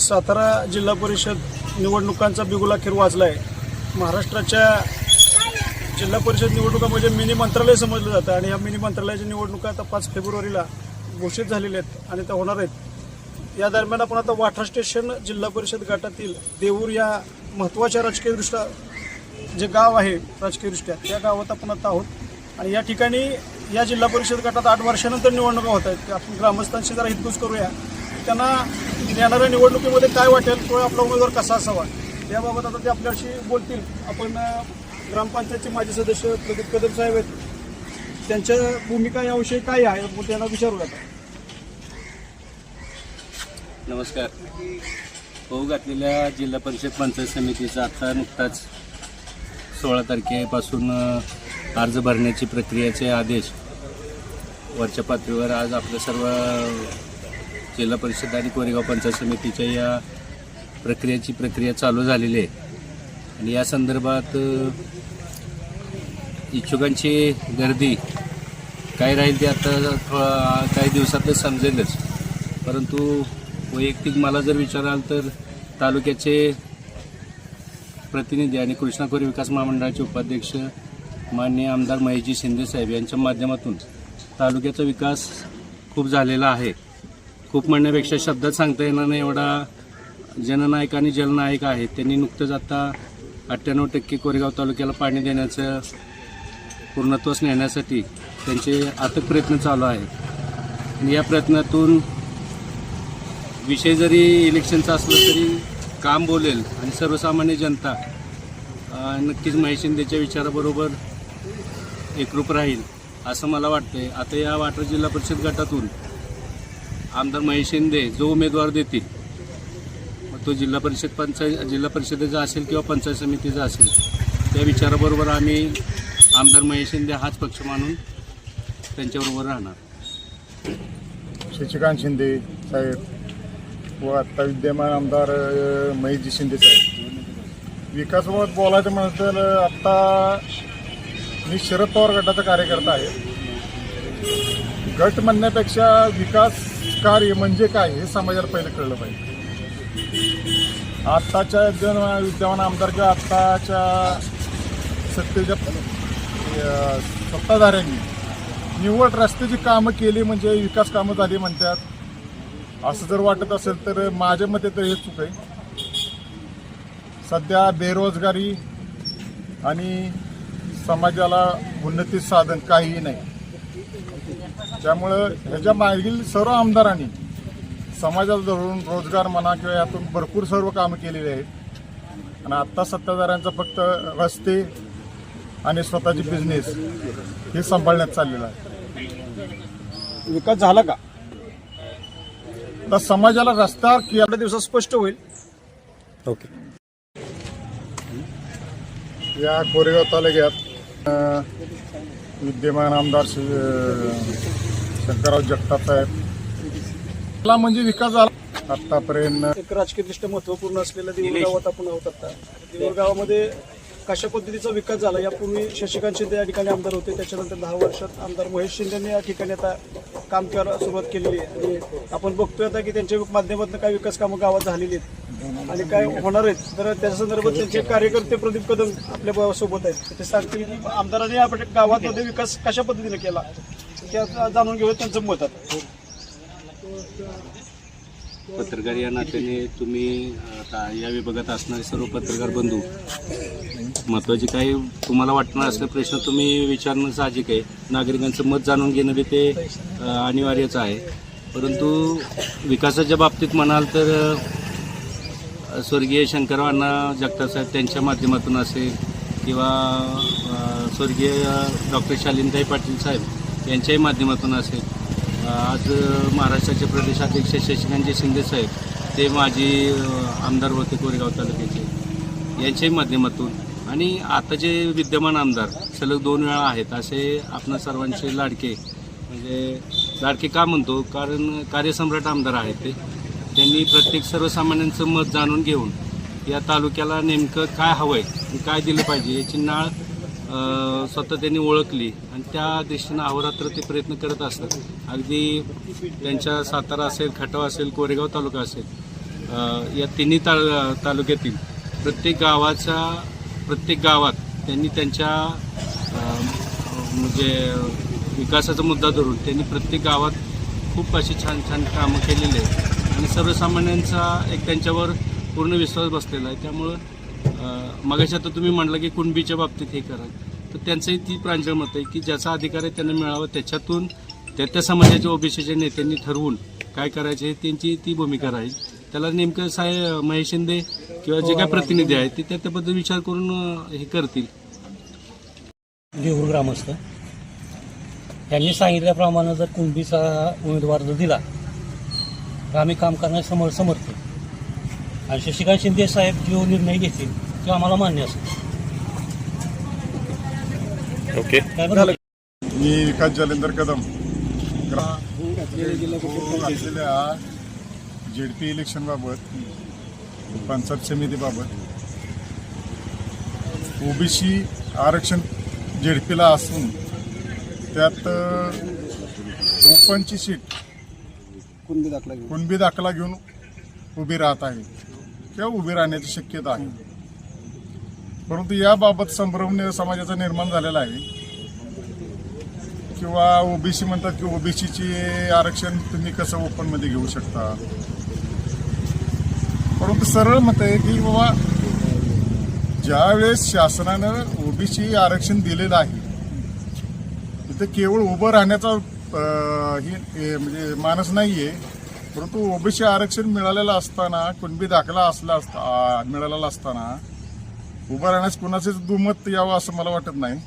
सातारा जिल्हा परिषद निवडणुकांचा बिगुल अखेर वाजला आहे. महाराष्ट्राच्या जिल्हा परिषद निवडणुका म्हणजे मिनी मंत्रालय समजलं जातं आणि या मिनी मंत्रालयाच्या निवडणुका आता 5 फेब्रुवारीला घोषित झालेल्या आहेत आणि त्या होणार आहेत. या दरम्यान आपण आता वाठा स्टेशन जिल्हा परिषद गटातील देऊर या महत्त्वाच्या राजकीयदृष्ट्या जे गाव आहे राजकीयदृष्ट्या त्या गावात आपण आता आहोत आणि या ठिकाणी या जिल्हा परिषद गटात 8 वर्षानंतर निवडणुका होत आहेत. आपण ग्रामस्थांशी जरा हितगुज करूया, त्यांना येणाऱ्या निवडणुकीमध्ये काय वाटेल, तो आपला उमेदवार कसा असावा याबाबत आता ते आपल्याशी बोलतील. आपण ग्रामपंचायतचे माजी सदस्य प्रदीप कदम साहेब आहेत, त्यांच्या भूमिका याविषयी काय आहे त्यांना विचारूया. नमस्कार. होऊ घातलेल्या जिल्हा परिषद पंचायत समितीचा आता नुकताच 16 तारखेपासून अर्ज भरण्याची प्रक्रियेचे आदेश वरच्या पातळीवर आज आपल्या सर्व जिल्हा परिषद आणि कोरेगाव पंचायत समितीच्या या प्रक्रिया चालू झालेली आहे आणि या संदर्भात इच्छुकांची गर्दी काय राहील ते आता काही दिवसातच समजेलच. परंतु वैयक्तिक मला जर विचाराल तर तालुक्याचे प्रतिनिधी आणि कृष्णा खोरे विकास महामंडळाचे उपाध्यक्ष माननीय आमदार महेशजी शिंदे साहेब यांच्या माध्यमातून तालुक्याचा विकास खूप झालेला आहे. खूप म्हणण्यापेक्षा शब्दात सांगता येणार नाही एवढा जननायक आणि जलनायक आहे. त्यांनी नुकतंच आता 98% कोरेगाव तालुक्याला पाणी देण्याचं पूर्णत्वास नेण्यासाठी त्यांचे अथक प्रयत्न चालू आहेत आणि या प्रयत्नातून विषय जरी इलेक्शनचा असला तरी काम बोलेल आणि सर्वसामान्य जनता नक्कीच महेश शिंदेच्या विचाराबरोबर एकरूप राहील असं मला वाटतंय. आता या वाठा जिल्हा परिषद गटातून आमदार महेश शिंदे जो उमेदवार देतील मग तो जिल्हा परिषदेचा असेल किंवा पंचायत समितीचा असेल त्या विचाराबरोबर आम्ही आमदार महेश शिंदे हाच पक्ष मानून त्यांच्याबरोबर राहणार. शशिकांत शिंदे साहेब व आत्ता विद्यमान आमदार महेशजी शिंदे साहेब विकासाबाबत बोलायचं म्हणत तर आत्ता मी शरद पवार गटाचा कार्यकर्ता आहे. गट म्हणण्यापेक्षा विकास कार्य म्हणजे काय हे समाजाला पहिलं कळलं पाहिजे. आत्ताच्या विद्यमान आमदार किंवा आत्ताच्या सत्तेच्या सत्ताधाऱ्यांनी निव्वळ रस्त्याची कामं केली म्हणजे विकास कामं झाली म्हणतात. असं जर वाटत असेल तर माझ्या मते तर हे चूक आहे. सध्या बेरोजगारी आणि समाजाला उन्नती साधन काहीही नाही. त्यामुळं ह्याच्या मागील सर्व आमदारांनी समाजाला धरून रोजगार म्हणा किंवा यातून भरपूर सर्व कामं केलेली आहेत आणि आत्ता सत्ताधाऱ्यांचा फक्त रस्ते आणि स्वतःची बिझनेस हे सांभाळण्यात चाललेलं आहे. विकास झाला का तर समाजाला रस्ता एवढ्या दिवसात स्पष्ट होईल. ओके. या कोरेगाव तालुक्यात विद्यमान आमदार शंकरराव जगताप साहेब म्हणजे विकास झाला आतापर्यंत. एक राजकीयदृष्ट्या महत्त्वपूर्ण असलेल्या देऊर गावात आपण आहोत. आता देऊर गावामध्ये कशा पद्धतीचा विकास झाला, यापूर्वी शशिकांत शिंदे या ठिकाणी आमदार होते, त्याच्यानंतर 10 वर्षात आमदार महेश शिंदेने या ठिकाणी आता काम करायला सुरुवात केलेली आहे आणि आपण बघतोय आता की त्यांच्या माध्यमातून काही विकास कामं गावात झालेली आहेत आणि काय होणार आहेत. तर त्याच्या संदर्भात त्यांचे कार्यकर्ते प्रदीप कदम आपल्या सोबत आहेत, ते सांगतील की आमदारांनी या गावामध्ये विकास कशा पद्धतीने केला ते जाणून घेऊया त्यांचं मत. आता पत्रकार या नात्याने तुम्ही आता या विभागात असणारे सर्व पत्रकार बंधू महत्त्वाचे काही तुम्हाला वाटणार असले प्रश्न तुम्ही विचारणं साहजिक आहे. नागरिकांचं मत जाणून घेणं बी ते अनिवार्यच आहे. परंतु विकासाच्या बाबतीत म्हणाल तर स्वर्गीय शंकरराव अण्णा जगताप साहेब त्यांच्या माध्यमातून असेल किंवा स्वर्गीय डॉक्टर शालिनीताई पाटील साहेब यांच्याही माध्यमातून असेल, आज महाराष्ट्राचे प्रदेशाध्यक्ष शशिकांतजी शिंदे साहेब ते माजी आमदार होते कोरेगाव तालुक्याचे, यांच्याही माध्यमातून आणि आता जे विद्यमान आमदार सलग 2 वेळा आहेत असे आपण सर्वांचे लाडके, म्हणजे लाडके का म्हणतो कारण कार्यसम्राट आमदार आहेत ते. त्यांनी प्रत्येक सर्वसामान्यांचं मत जाणून घेऊन या तालुक्याला नेमकं काय हवं आहे, काय दिलं पाहिजे याची नाळ स्वतः त्यांनी ओळखली आणि त्या दृष्टीनं अहोरात्र ते प्रयत्न करत असतात. अगदी त्यांच्या सातारा असेल, खटाव असेल, कोरेगाव तालुका असेल, या तिन्ही तालुक्यातील प्रत्येक गावात त्यांनी त्यांच्या म्हणजे विकासाचा मुद्दा धरून त्यांनी प्रत्येक गावात खूप अशी छान छान कामं केलेली आहेत आणि सर्वसामान्यांचा एक त्यांच्यावर पूर्ण विश्वास बसलेला आहे. त्यामुळं मगाशी आता तुम्ही म्हटलं की कुणबीच्या बाबतीत हे करा, तर त्यांचंही ती प्रांजळ मत आहे की ज्याचा अधिकार आहे त्यांना मिळावा, त्याच्यातून त्या समाजाच्या ओबीसीच्या नेत्यांनी ठरवून काय करायचे त्यांची ती भूमिका राहील. त्याला नेमकं महेश शिंदे किंवा जे काय प्रतिनिधी आहेत ते त्याबद्दल विचार करून हे करतील. देऊर ग्रामस्थ यांनी सांगितल्याप्रमाणे जर कुणबीचा उमेदवार जर दिला तर आम्ही काम करण्यास समर्थ आहे. आणि शशिकांत शिंदे साहेब जो निर्णय घेतील तो आम्हाला मान्य असेल. ओके. मी विकास जालेंदर कदम घातलेल्या जेडपी इलेक्शनबाबत, पंचायत समितीबाबत ओबीसी आरक्षण जेडपीला असून त्यात ओपनची सीट कुणबी दाखला घेऊन उभी राहत आहे किंवा उभी राहण्याची शक्यता आहे. परंतु याबाबत संभ्रम समाजाचा निर्माण झालेला आहे किंवा ओबीसी म्हणतात की ओबीसीची आरक्षण तुम्ही कसं ओपनमध्ये घेऊ शकता. परंतु सरळ मत आहे की बाबा ज्यावेळेस शासनानं ओबीसी आरक्षण दिलेलं आहे तिथे केवळ उभं राहण्याचा म्हणजे मानस नाहीये, परंतु ओबीसी आरक्षण मिळालेलं असताना, कुणबी दाखला मिळालेला असताना उभं राहण्यास कुणाचेच दुमत यावं असं मला वाटत नाही.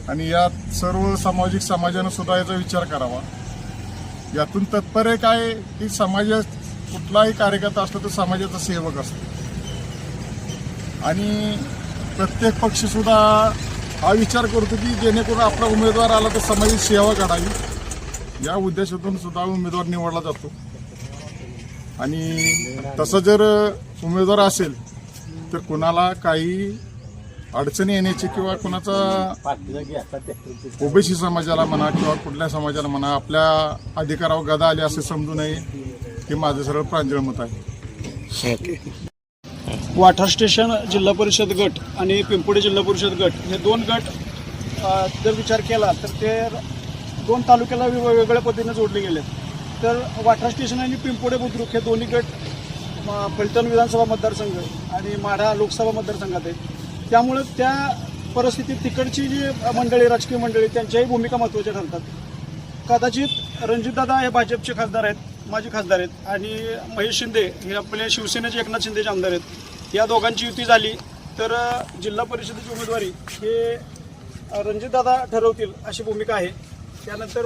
आणि यात सर्व सामाजिक समाजानं सुद्धा याचा विचार करावा. यातून तात्पर्य काय की कुठलाही कार्यकर्ता असतो तो समाजाचा सेवक असतो आणि प्रत्येक पक्ष सुद्धा हा विचार करतो की जेणेकरून आपला उमेदवार आला तर समाजाची सेवा करावी, या उद्देशातून सुद्धा उमेदवार निवडला जातो. आणि तसं जर उमेदवार असेल तर कुणाला काही अडचणी येण्याची किंवा कुणाचा ओबीसी समाजाला म्हणा किंवा कुठल्या समाजाला म्हणा आपल्या अधिकारावर गदा आली असे समजू नये, हे माझं सरळ प्रांजळ मत आहे. वाठार स्टेशन जिल्हा परिषद गट आणि पिंपोडे जिल्हा परिषद गट हे दोन गट जर विचार केला तर ते दोन तालुक्याला वेगवेगळ्या पद्धतीने जोडले गेलेत. तर वाठार स्टेशन आणि पिंपोडे बुद्रुक हे दोन्ही गट फलटण विधानसभा मतदारसंघ आणि माढा लोकसभा मतदारसंघात आहेत. त्यामुळे त्या परिस्थितीत तिकडची जी मंडळी, राजकीय मंडळी, त्यांच्याही भूमिका महत्त्वाच्या ठरतात. कदाचित रणजितदादा हे भाजपचे खासदार आहेत, माजी खासदार आहेत, आणि महेश शिंदे हे आपले शिवसेनेचे एकनाथ शिंदेचे आमदार आहेत. या दोघांची युती झाली तर जिल्हा परिषदेची उमेदवारी हे रणजितदादा ठरवतील अशी भूमिका आहे. त्यानंतर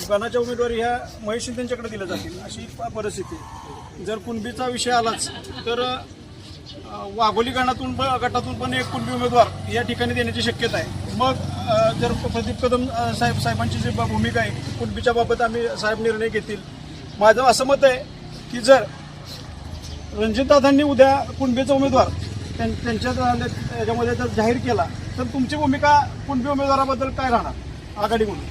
गणाच्या उमेदवारी ह्या महेश शिंदेंच्याकडे दिल्या जातील अशी परिस्थिती. जर कुणबीचा विषय आलाच तर वाघोली गटातून पण एक कुणबी उमेदवार या ठिकाणी देण्याची शक्यता आहे. मग जर प्रदीप कदम साहेबांची जी भूमिका आहे कुणबीच्या बाबत आम्ही साहेब निर्णय घेतील. माझं असं मत आहे की जर रणजितदादांनी उद्या कुणबीचा उमेदवार त्यांच्या याच्यामध्ये जर जाहीर केला तर तुमची भूमिका कुणबी उमेदवाराबद्दल काय राहणार आघाडी म्हणून?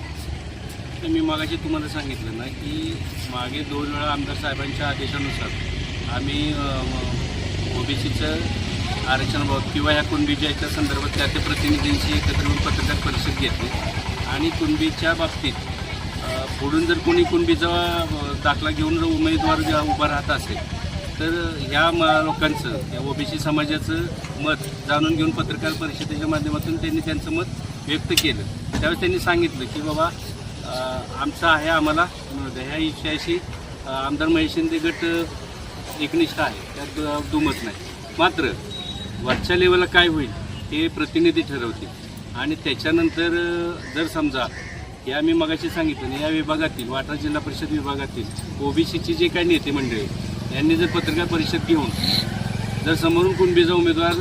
मी मागाशी तुम्हाला सांगितलं ना की मागे 2 वेळा आमदार साहेबांच्या आदेशानुसार आम्ही ओबीसीचं आरक्षणाबाबत किंवा ह्या कुणबीच्या याच्या संदर्भात त्या प्रतिनिधींशी एकत्र येऊन पत्रकार परिषद घेतली आणि कुणबीच्या बाबतीत पुढून जर कोणी कुणबीचा दाखला घेऊन जर उमेदवार उभा राहत असेल तर ह्या लोकांचं, या ओबीसी समाजाचं मत जाणून घेऊन पत्रकार परिषदेच्या माध्यमातून त्यांनी त्यांचं मत व्यक्त केलं. त्यावेळेस त्यांनी सांगितलं की बाबा आमचं आहे, आम्हाला ह्या विषयाशी आमदार महेश शिंदे गट एकनिष्ठ आहे, त्यात दुमत नाही. मात्र वरच्या लेवलला काय होईल हे प्रतिनिधी ठरवतील. आणि त्याच्यानंतर जर समजा या मी मगाशी सांगितलं ना, या विभागातील वाठार जिल्हा परिषद विभागातील ओबीसीचे जे काही नेते मंडळी यांनी जर पत्रकार परिषद घेऊन जर समोरून कुणबीचा उमेदवार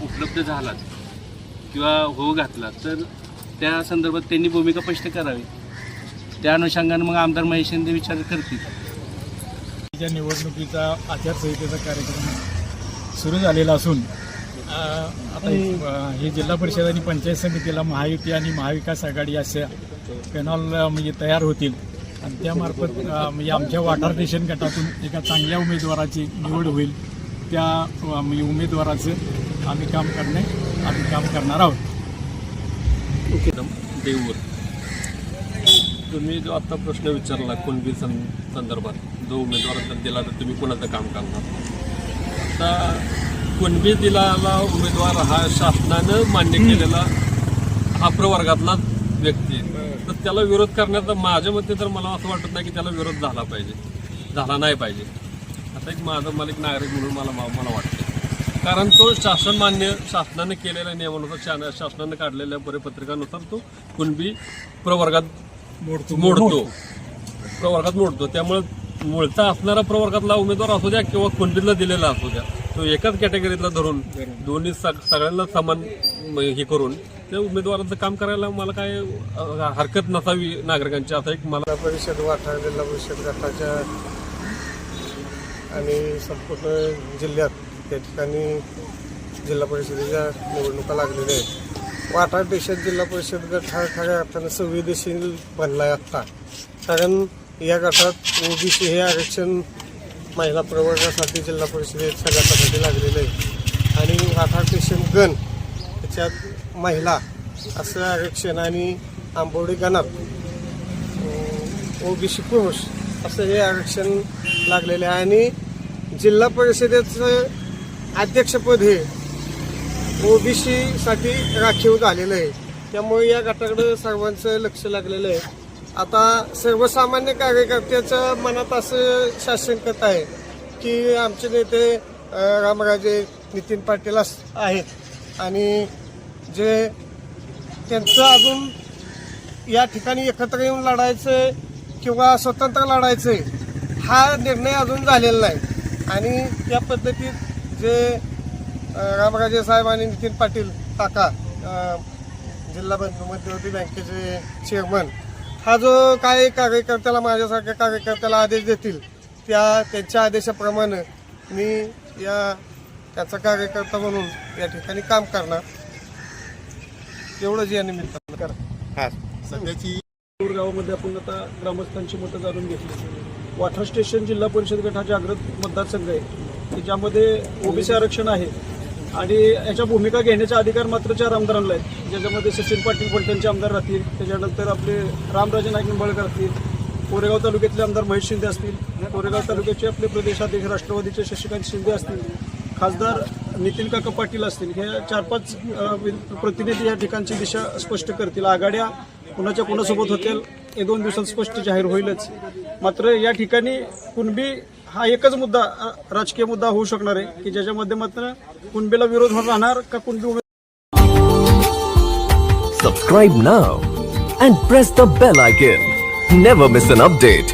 उपलब्ध झाला किंवा हो घातला तर त्या संदर्भात त्यांनी भूमिका स्पष्ट करावी. त्या अनुषंगाने मग आमदार महेश शिंदे विचार करतील. निवडणुकीचा आचारसंहितेचा कार्यक्रम सुरू झालेला असून आता हे जिल्हा परिषद आणि पंचायत समितीला महायुती आणि महाविकास आघाडी अशा पॅनल म्हणजे तयार होतील आणि त्यामार्फत म्हणजे आमच्या वाठार स्टेशन गटातून एका चांगल्या उमेदवाराची निवड होईल. त्या उमेदवाराचं आम्ही काम करणार आहोत. देऊर, तुम्ही जो आता प्रश्न विचारला कुणबी संदर्भात जो उमेदवार जर दिला तर तुम्ही कोणाचं काम करणार. आता कुणबी दिलेला उमेदवार हा शासनानं मान्य केलेला हा प्रवर्गातला व्यक्ती, तर त्याला विरोध करण्याचा माझ्या मते तर मला असं वाटत नाही की त्याला विरोध झाला नाही पाहिजे. आता मला एक नागरिक म्हणून मला वाटतं, कारण तो शासनानं केलेल्या नियमानुसार शासनानं काढलेल्या परिपत्रकानुसार तो कुणबी प्रवर्गात मोडतो. त्यामुळे मूळचा असणारा प्रवर्गातला उमेदवार असू द्या किंवा कुणबीला दिलेला असू द्या, तो एकाच कॅटेगरीतला धरून दोन्ही सगळ्यांना समान हे करून त्या उमेदवाराचं काम करायला मला काय हरकत नसावी नागरिकांची, असा एक मला परिषद वाठार जिल्हा परिषद गटाच्या आणि संपूर्ण जिल्ह्यात त्या ठिकाणी जिल्हा परिषदेच्या निवडणुका लागलेल्या आहेत. वाठार देशात जिल्हा परिषद गट हा खऱ्या अर्थानं संवेदनशील बनला आहे आत्ता, कारण या गटात ओबीसी हे आरक्षण महिला प्रवर्गासाठी जिल्हा परिषदेच्या गटासाठी लागलेलं आहे आणि वाठार स्टेशन गण त्याच्यात महिला असं आरक्षण आणि आंबवडी गणात ओबीसी पुरुष असं हे आरक्षण लागलेलं आहे आणि जिल्हा परिषदेचं अध्यक्षपद हे ओबीसीसाठी राखीव झालेलं आहे. त्यामुळे या गटाकडे सर्वांचं लक्ष लागलेलं आहे. आता सर्वसामान्य कार्यकर्त्याच्या मनात असं शासनकत आहे की आमचे नेते रामराजे नितीन पाटील आहेत आणि जे त्यांचं अजून या ठिकाणी एकत्र येऊन लढायचं किंवा स्वतंत्र लढायचं हा निर्णय अजून झालेला नाही. आणि त्या पद्धतीत जे रामराजे साहेब आणि नितीन पाटील काका जिल्हा मध्यवर्ती बँकेचे चेअरमन हा जो काय कार्यकर्त्याला माझ्यासारख्या कार्यकर्त्याला आदेश देतील त्यांच्या आदेशाप्रमाणे मी त्याचा कार्यकर्ता म्हणून या ठिकाणी काम करणार. एवढंच या निमित्तानं करा. सध्याची गावामध्ये आपण आता ग्रामस्थांची मतं जाणून घेतली. वाठार स्टेशन जिल्हा परिषद गट हा जागृत मतदारसंघ आहे की ज्यामध्ये ओबीसी आरक्षण आहे आणि याच्या भूमिका घेण्याचा अधिकार मात्र 4 आमदारांना आहेत, ज्याच्यामध्ये सचिन पाटील फलटणचे आमदार राहतील, त्याच्यानंतर आपले रामराजे नाईक निंबाळकर असतील, कोरेगाव तालुक्यातले आमदार महेश शिंदे असतील, कोरेगाव तालुक्याचे आपले प्रदेशाध्यक्ष राष्ट्रवादीचे शशिकांत शिंदे असतील, खासदार नितीन काका पाटील असतील. हे 4-5 प्रतिनिधी या ठिकाणची दिशा स्पष्ट करतील. आघाड्या कुणाच्या कुणासोबत होतील हे 2 दिवसात स्पष्ट जाहीर होईलच. मात्र या ठिकाणी कुणबी हा एकच मुद्दा राजकीय मुद्दा होऊ शकणार आहे की ज्याच्यामध्ये मात्र कुणबीला विरोध राहणार का Kunbi. Subscribe now and press the bell icon. Never miss an update.